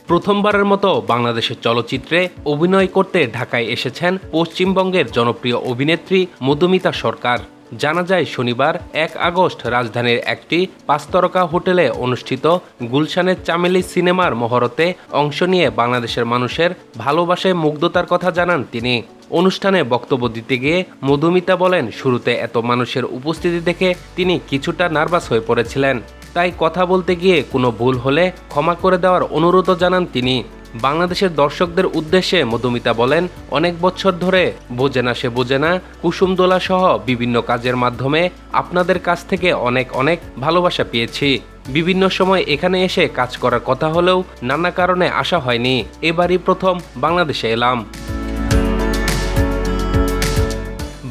প্রথমবারের মতো বাংলাদেশের চলচ্চিত্রে অভিনয় করতে ঢাকায় এসেছেন পশ্চিমবঙ্গের জনপ্রিয় অভিনেত্রী মধুমিতা সরকার। জানা যায় শনিবার ১ আগস্ট রাজধানীর একটি ৫ তারকা হোটেলে অনুষ্ঠিত গুলশানের চামেলি সিনেমার মহরতে অংশ নিয়ে বাংলাদেশের মানুষের ভালোবাসায় মুগ্ধতার কথা জানান তিনি। অনুষ্ঠানে বক্তব্য দিতে গিয়ে মধুমিতা বলেন, শুরুতে এত মানুষের উপস্থিতি দেখে তিনি কিছুটা নার্ভাস হয়ে পড়েছিলেন। তাই কথা বলতে গিয়ে কোনো ভুল হলে ক্ষমা করে দেওয়ার অনুরোধও জানান তিনি। বাংলাদেশের দর্শকদের উদ্দেশ্যে মধুমিতা বলেন, অনেক বছর ধরে বোঝে না সে বোঝে না, কুসুমদোলা সহ বিভিন্ন কাজের মাধ্যমে আপনাদের কাছ থেকে অনেক অনেক ভালোবাসা পেয়েছি। বিভিন্ন সময় এখানে এসে কাজ করার কথা হলেও নানা কারণে আসা হয়নি। এবারই প্রথম বাংলাদেশে এলাম।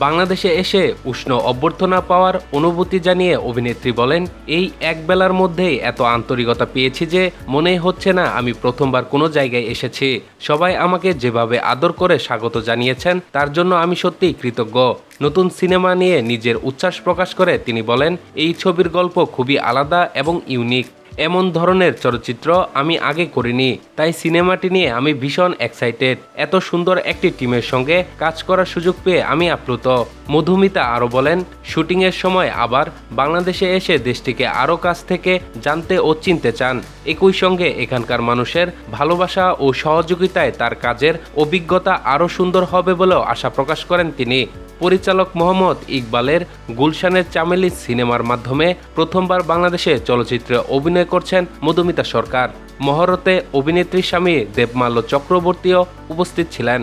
বাংলাদেশে এসে উষ্ণ অভ্যর্থনা পাওয়ার অনুভূতি জানিয়ে অভিনেত্রী বলেন, এই এক বেলার মধ্যেই এত আন্তরিকতা পেয়েছি যে মনেই হচ্ছে না আমি প্রথমবার কোনো জায়গায় এসেছি। সবাই আমাকে যেভাবে আদর করে স্বাগত জানিয়েছেন তার জন্য আমি সত্যিই কৃতজ্ঞ। নতুন সিনেমা নিয়ে নিজের উচ্ছ্বাস প্রকাশ করে তিনি বলেন, এই ছবির গল্প খুবই আলাদা এবং ইউনিক। এমন ধরনের চলচ্চিত্র আমি আগে করিনি, তাই সিনেমাটি নিয়ে আমি ভীষণ এক্সাইটেড। এত সুন্দর একটি টিমের সঙ্গে কাজ করার সুযোগ পেয়ে আমি আপ্লুত। মধুমিতা আরও বলেন, শুটিংয়ের সময় আবার বাংলাদেশে এসে দেশটিকে আরও কাছ থেকে জানতে ও চিনতে চান। একই সঙ্গে এখানকার মানুষের ভালোবাসা ও সহযোগিতায় তার কাজের অভিজ্ঞতা আরও সুন্দর হবে বলেও আশা প্রকাশ করেন তিনি। পরিচালক মোহাম্মদ ইকবালের গুলশানের চামেলি সিনেমার মাধ্যমে প্রথমবার বাংলাদেশে চলচ্চিত্রে অভিনয় করছেন মধুমিতা সরকার। মহরতে অভিনেত্রীর স্বামী দেবমাল্য চক্রবর্তীও উপস্থিত ছিলেন।